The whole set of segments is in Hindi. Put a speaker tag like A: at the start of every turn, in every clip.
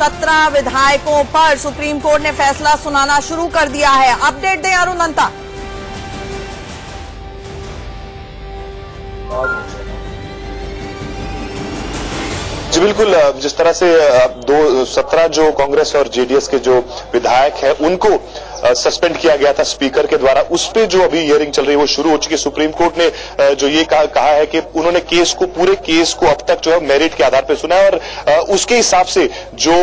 A: 17 विधायकों पर सुप्रीम कोर्ट ने फैसला सुनाना शुरू कर दिया है। अपडेट दें अरुण अंता।
B: जी बिल्कुल, जिस तरह से 17 जो कांग्रेस और जेडीएस के जो विधायक हैं उनको सस्पेंड किया गया था स्पीकर के द्वारा, उस पे जो अभी हियरिंग चल रही है वो शुरू हो चुकी है। सुप्रीम कोर्ट ने जो ये कहा है कि उन्होंने पूरे केस को अब तक जो है मेरिट के आधार पर सुना है और उसके हिसाब से जो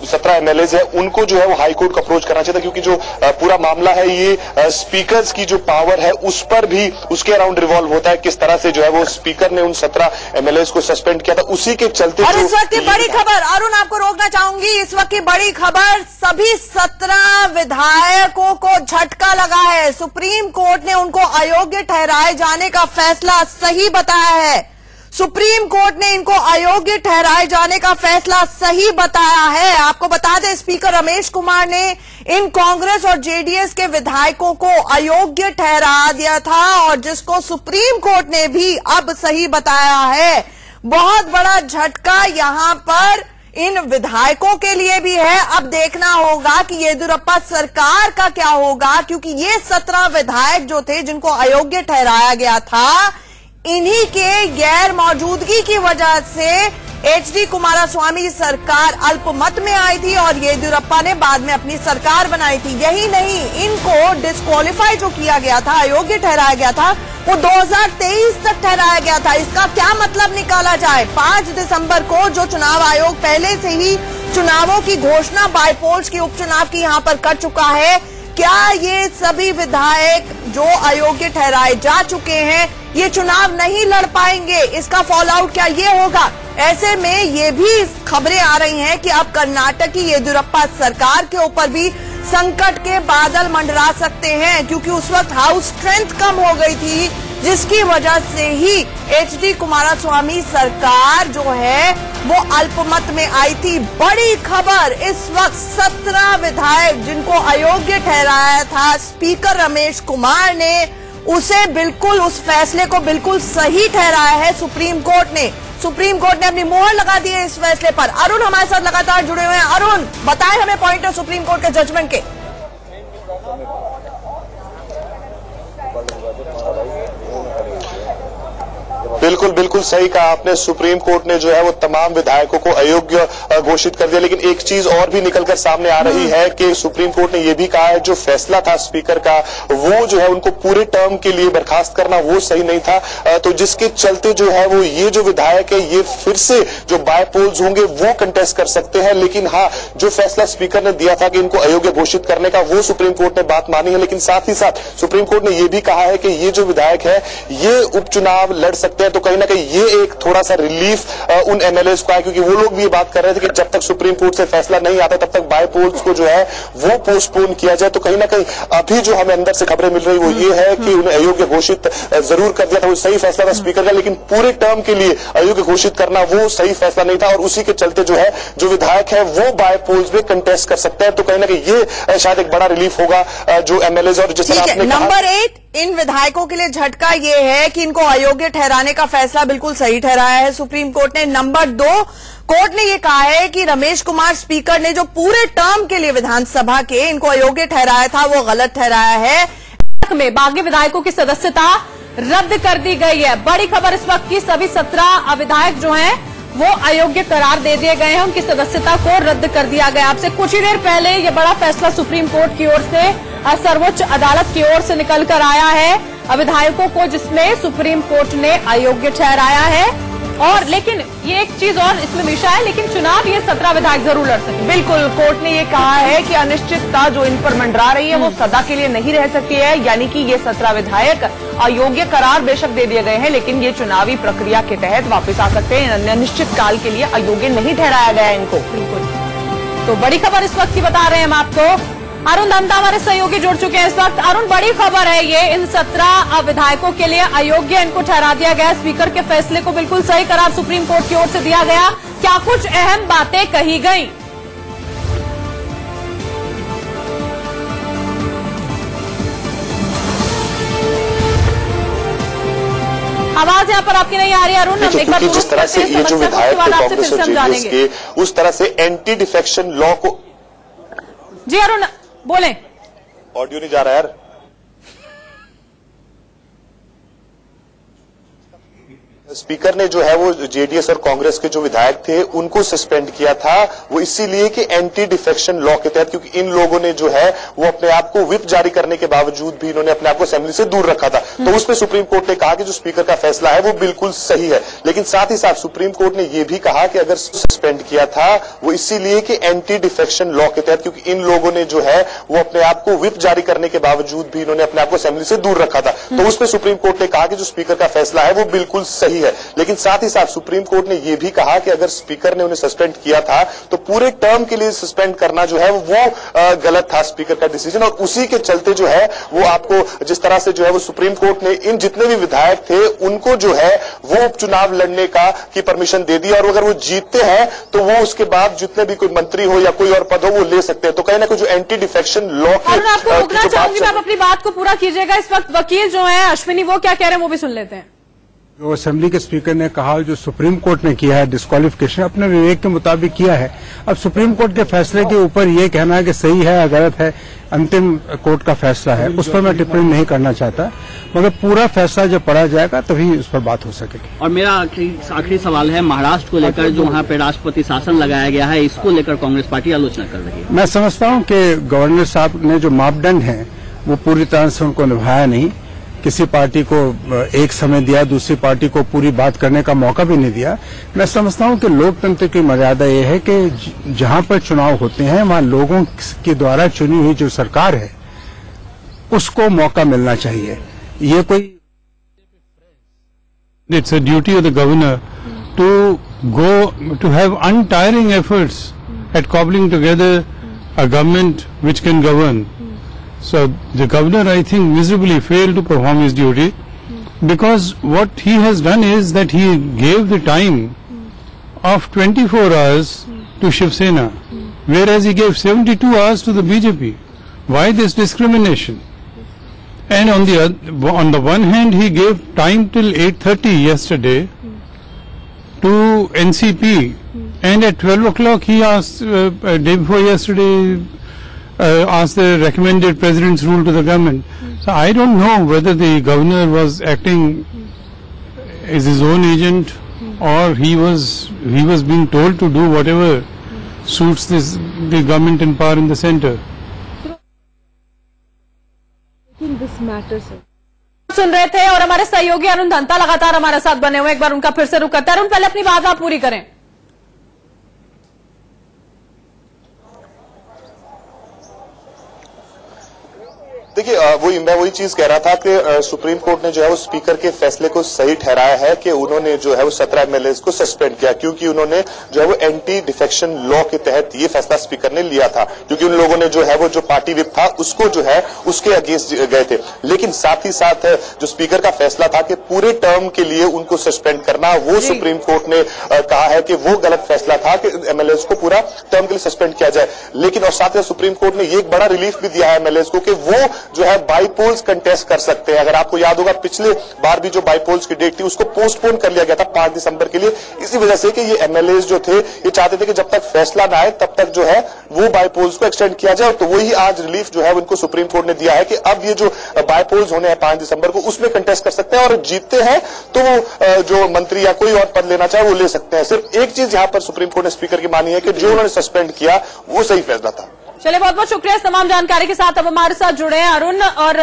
B: 17 एमएलएज है उनको जो है वो हाई कोर्ट को अप्रोच करना चाहिए था, क्योंकि जो पूरा मामला है ये स्पीकर्स की जो पावर है उस पर भी उसके अराउंड रिवॉल्व होता है। किस तरह से जो है वो स्पीकर ने उन 17 एमएलएज को सस्पेंड किया था, उसी के चलते।
A: और इस वक्त की बड़ी खबर, अरुण आपको रोकना चाहूंगी, इस वक्त की बड़ी खबर, सभी 17 विधायकों को झटका लगा है। सुप्रीम कोर्ट ने उनको अयोग्य ठहराए जाने का फैसला सही बताया है। सुप्रीम कोर्ट ने इनको अयोग्य ठहराए जाने का फैसला सही बताया है। आपको बता दें, स्पीकर रमेश कुमार ने इन कांग्रेस और जेडीएस के विधायकों को अयोग्य ठहरा दिया था और जिसको सुप्रीम कोर्ट ने भी अब सही बताया है। बहुत बड़ा झटका यहां पर इन विधायकों के लिए भी है। अब देखना होगा कि येदियुरप्पा सरकार का क्या होगा, क्योंकि ये 17 विधायक जो थे जिनको अयोग्य ठहराया गया था, इन्हीं के गैर मौजूदगी की वजह से एचडी कुमारस्वामी सरकार अल्पमत में आई थी और येदियुरप्पा ने बाद में अपनी सरकार बनाई थी। यही नहीं, इनको डिस्क्वालीफाई जो किया गया था, अयोग्य ठहराया गया था, वो 2023 तक ठहराया गया था। इसका क्या मतलब निकाला जाए? 5 दिसंबर को जो चुनाव आयोग पहले से ही चुनावों की घोषणा बाईपोल्स के उपचुनाव की यहां पर कर चुका है, क्या ये सभी विधायक जो अयोग्य ठहराए जा चुके हैं ये चुनाव नहीं लड़ पाएंगे? इसका फॉल आउट क्या ये होगा? ऐसे में ये भी खबरें आ रही हैं कि अब कर्नाटक की येदियुरप्पा सरकार के ऊपर भी संकट के बादल मंडरा सकते हैं, क्योंकि उस वक्त हाउस स्ट्रेंथ कम हो गई थी, जिसकी वजह से ही एचडी कुमारस्वामी सरकार जो है वो अल्पमत में आई थी। बड़ी खबर, इस वक्त 17 विधायक जिनको अयोग्य ठहराया था स्पीकर रमेश कुमार ने, उसे बिल्कुल, उस फैसले को बिल्कुल सही ठहराया है सुप्रीम कोर्ट ने। सुप्रीम कोर्ट ने अपनी मोहर लगा दी है इस फैसले पर। अरुण हमारे साथ लगातार जुड़े हुए हैं। अरुण, बताएं हमें पॉइंटर सुप्रीम कोर्ट के जजमेंट के।
B: बिल्कुल बिल्कुल सही कहा आपने। सुप्रीम कोर्ट ने जो है वो तमाम विधायकों को अयोग्य घोषित कर दिया, लेकिन एक चीज और भी निकलकर सामने आ रही है कि सुप्रीम कोर्ट ने यह भी कहा है जो फैसला था स्पीकर का वो जो है उनको पूरे टर्म के लिए बर्खास्त करना वो सही नहीं था, तो जिसके चलते जो है वो ये जो विधायक है ये फिर से जो बाय पोल्स होंगे वो कंटेस्ट कर सकते हैं। लेकिन हाँ, जो फैसला स्पीकर ने दिया था कि इनको अयोग्य घोषित करने का, वो सुप्रीम कोर्ट ने बात मानी है। लेकिन साथ ही साथ सुप्रीम कोर्ट ने यह भी कहा है कि ये जो विधायक है ये उपचुनाव लड़ सकते हैं, तो कहीं ना कहीं ये एक थोड़ा सा रिलीफ उन एमएलएज को है, क्योंकि वो लोग भी ये बात कर रहे थे कि जब तक सुप्रीम कोर्ट से फैसला नहीं आता तब तक बाय पोल्स को जो है वो पोस्टपोन किया जाए। तो कहीं ना कहीं अभी जो हमें अंदर से खबरें मिल रही वो ये है कि उन्हें अयोग्य घोषित जरूर कर दिया था, वो सही फैसला था स्पीकर का, लेकिन पूरे टर्म के लिए अयोग्य घोषित करना वो सही फैसला नहीं था और उसी के चलते जो है जो विधायक है वो बाय पोल्स में कंटेस्ट कर सकते हैं। तो कहीं ना कहीं ये शायद एक बड़ा रिलीफ होगा जो एमएलएज। और जिस तरह आपने
A: नंबर 8, इन विधायकों के लिए झटका ये है कि इनको अयोग्य ठहराने का फैसला बिल्कुल सही ठहराया है सुप्रीम कोर्ट ने। नंबर 2, कोर्ट ने ये कहा है कि रमेश कुमार स्पीकर ने जो पूरे टर्म के लिए विधानसभा के इनको अयोग्य ठहराया था वो गलत ठहराया है।
C: में बागी विधायकों की सदस्यता रद्द कर दी गई है। बड़ी खबर इस वक्त की, सभी 17 विधायक जो हैं वो अयोग्य करार दे दिए गए हैं, उनकी सदस्यता को रद्द कर दिया गया। आपसे कुछ ही देर पहले ये बड़ा फैसला सुप्रीम कोर्ट की ओर से, सर्वोच्च अदालत की ओर से निकल कर आया है विधायकों को, जिसमें सुप्रीम कोर्ट ने अयोग्य ठहराया है। और लेकिन ये एक चीज और इसमें मिशा है, लेकिन चुनाव ये 17 विधायक जरूर लड़ सकते हैं।
D: बिल्कुल, कोर्ट ने ये कहा है कि अनिश्चितता जो इन पर मंडरा रही है वो सदा के लिए नहीं रह सकती है, यानी कि ये 17 विधायक अयोग्य करार बेशक दे दिए गए हैं, लेकिन ये चुनावी प्रक्रिया के तहत वापस आ सकते हैं। अनिश्चित काल के लिए अयोग्य नहीं ठहराया गया इनको।
C: बिल्कुल, तो बड़ी खबर इस वक्त की बता रहे हैं हम आपको। अरुण दंता हमारे सहयोगी जुड़ चुके हैं इस वक्त। अरुण, बड़ी खबर है ये, इन 17 विधायकों के लिए अयोग्य इनको ठहरा दिया गया। स्पीकर के फैसले को बिल्कुल सही करार सुप्रीम कोर्ट की ओर से दिया गया। क्या कुछ अहम बातें कही गई? आवाज यहाँ पर आपकी नहीं आ रही अरुण, हम एक बार
B: जिस तरह से ये जो विधायक थे कांग्रेस और जेडीएस के, उस तरह से एंटी डिफेक्शन लॉ को।
C: जी अरुण बोले,
B: ऑडियो नहीं जा रहा यार। स्पीकर ने जो है वो जेडीएस और कांग्रेस के जो विधायक थे उनको सस्पेंड किया था, वो इसीलिए कि एंटी डिफेक्शन लॉ के तहत, क्योंकि इन लोगों ने जो है वो अपने आप को व्हिप जारी करने के बावजूद भी इन्होंने अपने आप को असेंबली से दूर रखा था। तो उसमें सुप्रीम कोर्ट ने कहा कि जो स्पीकर का फैसला है वो बिल्कुल सही है, लेकिन साथ ही साथ सुप्रीम कोर्ट ने यह भी कहा कि अगर सस्पेंड किया था वो इसीलिए कि एंटी डिफेक्शन लॉ के तहत, क्योंकि इन लोगों ने जो है वो अपने आप को व्हिप जारी करने के बावजूद भी इन्होंने अपने आप को असेंबली से दूर रखा था। तो उसमें सुप्रीम कोर्ट ने कहा कि जो स्पीकर का फैसला है वो बिल्कुल सही है, लेकिन साथ ही साथ सुप्रीम कोर्ट ने यह भी कहा कि अगर स्पीकर ने उन्हें सस्पेंड किया था तो पूरे टर्म के लिए सस्पेंड करना जो है वो गलत था स्पीकर का डिसीजन, और उसी के चलते जो है वो आपको जिस तरह से जो है वो सुप्रीम कोर्ट ने इन जितने भी विधायक थे उनको जो है वो उपचुनाव लड़ने की परमिशन दे दी, और अगर वो जीतते हैं तो वो उसके बाद जितने भी कोई मंत्री हो या कोई और पद हो वो ले सकते हैं। तो कहीं ना कोई जो एंटी डिफेक्शन लॉ की
C: आपको रोकना चाहूंगी, आप अपनी बात को पूरा कीजिएगा। इस वक्त वकील जो है अश्विनी, वो क्या कह रहे हैं वो भी सुन लेते हैं।
E: जो असेंबली के स्पीकर ने कहा, जो सुप्रीम कोर्ट ने किया है डिस्क्वालिफिकेशन, अपने विवेक के मुताबिक किया है। अब सुप्रीम कोर्ट के फैसले के ऊपर ये कहना है कि सही है या गलत है, अंतिम कोर्ट का फैसला है, उस पर मैं टिप्पणी नहीं करना चाहता, मगर पूरा फैसला जब पढ़ा जाएगा तभी उस पर बात हो सकेगी।
F: और मेरा आखिरी सवाल है, महाराष्ट्र को लेकर जो वहाँ पे राष्ट्रपति शासन लगाया गया है, इसको लेकर कांग्रेस पार्टी आलोचना कर रही है।
E: मैं समझता हूँ कि गवर्नर साहब ने जो मापदंड है वो पूरी तरह से उनको निभाया नहीं। किसी पार्टी को एक समय दिया, दूसरी पार्टी को पूरी बात करने का मौका भी नहीं दिया। मैं समझता हूं कि लोकतंत्र की मर्यादा ये है कि जहां पर चुनाव होते हैं वहां लोगों के द्वारा चुनी हुई जो सरकार है उसको मौका मिलना चाहिए। ये कोई
G: it's a duty of the governor to have untiring efforts at cobbling together a government which can govern. So the governor, I think, miserably failed to perform his duty, because what he has done is that he gave the time of 24 hours to Shiv Sena, whereas he gave 72 hours to the BJP. Why this discrimination? And on the one hand, he gave time till 8:30 yesterday to NCP, and at 12 o'clock he asked, day before yesterday, asked the recommended president's rule to the government. So I don't know whether the governor was acting as his own agent or he was being told to do whatever suits the government in power in the center.
C: सुन रहे थे और हमारे सहयोगी अरुण धंता लगातार हमारे साथ बने हुए, एक बार उनका फिर से रुक करते हैं। अरुण, पहले अपनी बात आप पूरी करें।
B: देखिए, मैं वही चीज कह रहा था कि सुप्रीम कोर्ट ने जो है वो स्पीकर के फैसले को सही ठहराया है कि उन्होंने जो है वो 17 एमएलए को सस्पेंड किया, क्योंकि उन्होंने जो है वो एंटी डिफेक्शन लॉ के तहत ये फैसला स्पीकर ने लिया था, क्योंकि उन लोगों ने जो है वो जो पार्टी विप था उसको जो है उसके अगेंस्ट गए थे। लेकिन साथ ही साथ जो स्पीकर का फैसला था कि पूरे टर्म के लिए उनको सस्पेंड करना, वो सुप्रीम कोर्ट ने कहा है कि वो गलत फैसला था कि एमएलए को पूरा टर्म के लिए सस्पेंड किया जाए। लेकिन और साथ ही सुप्रीम कोर्ट ने ये एक बड़ा रिलीफ भी दिया है एमएलए को कि वो जो है बाईपोल्स कंटेस्ट कर सकते हैं। अगर आपको याद होगा, पिछले बार भी जो बाईपोल्स की डेट थी उसको पोस्टपोन कर लिया गया था 5 दिसंबर के लिए, इसी वजह से कि ये एमएलए जो थे ये चाहते थे कि जब तक फैसला ना आए तब तक जो है वो बाईपोल्स को एक्सटेंड किया जाए। तो वही आज रिलीफ जो है उनको सुप्रीम कोर्ट ने दिया है कि अब ये जो बाईपोल्स होने हैं 5 दिसंबर को, उसमें कंटेस्ट कर सकते हैं, और जीतते हैं तो वो जो मंत्री या कोई और पद लेना चाहे वो ले सकते हैं। सिर्फ एक चीज यहाँ पर सुप्रीम कोर्ट ने स्पीकर की मानी है कि जो उन्होंने सस्पेंड किया वो सही फैसला था।
C: चलिए, बहुत बहुत शुक्रिया इस तमाम जानकारी के साथ। अब हमारे साथ जुड़े हैं अरुण, और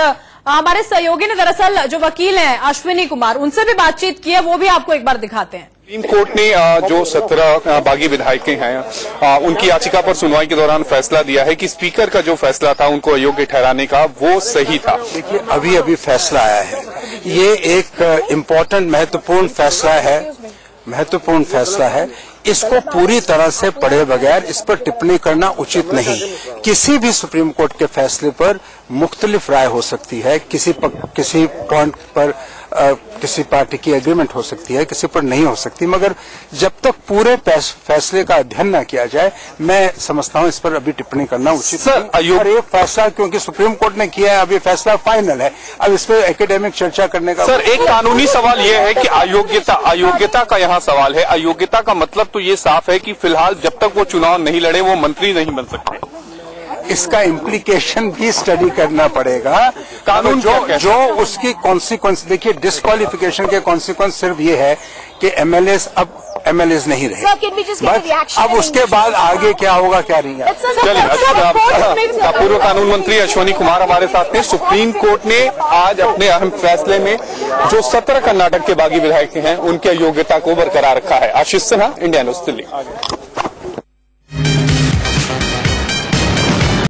C: हमारे सहयोगी ने दरअसल जो वकील हैं अश्विनी कुमार, उनसे भी बातचीत की है, वो भी आपको एक बार दिखाते हैं।
H: सुप्रीम कोर्ट ने जो 17 बागी विधायक हैं उनकी याचिका पर सुनवाई के दौरान फैसला दिया है कि स्पीकर का जो फैसला था उनको अयोग्य ठहराने का वो सही था।
E: देखिए, अभी फैसला आया है, ये एक इम्पोर्टेंट महत्वपूर्ण फैसला है। इसको पूरी तरह से पढ़े बगैर इस पर टिप्पणी करना उचित नहीं। किसी भी सुप्रीम कोर्ट के फैसले पर मुख्तलिफ राय हो सकती है, किसी पॉइंट पर किसी पार्टी की एग्रीमेंट हो सकती है, किसी पर नहीं हो सकती, मगर जब तक पूरे फैसले का अध्ययन न किया जाए, मैं समझता हूं इस पर अभी टिप्पणी करना उचित नहीं। और ये फैसला क्योंकि सुप्रीम कोर्ट ने किया है, अभी फैसला फाइनल है, अब इस पर एकेडमिक चर्चा करने का।
H: सर, एक कानूनी सवाल यह है कि अयोग्यता का यहाँ सवाल है। अयोग्यता का मतलब तो ये साफ है कि फिलहाल जब तक वो चुनाव नहीं लड़े वो मंत्री नहीं बन सकते।
E: इसका इम्प्लीकेशन भी स्टडी करना पड़ेगा।
H: कानून
E: जो उसकी कॉन्सिक्वेंस, देखिए डिस्क्वालिफिकेशन के कॉन्सिक्वेंस सिर्फ ये है कि एमएलए अब एमएलए नहीं रहे, अब उसके बाद आगे क्या होगा क्या नहीं है।
H: चलिए, पूर्व कानून मंत्री अश्वनी कुमार हमारे साथ हैं। सुप्रीम कोर्ट ने आज अपने अहम फैसले में जो 17 कर्नाटक के बागी विधायक हैं उनकी अयोग्यता को बरकरार रखा है। आशीष सिन्हा, इंडिया न्यूज दिल्ली।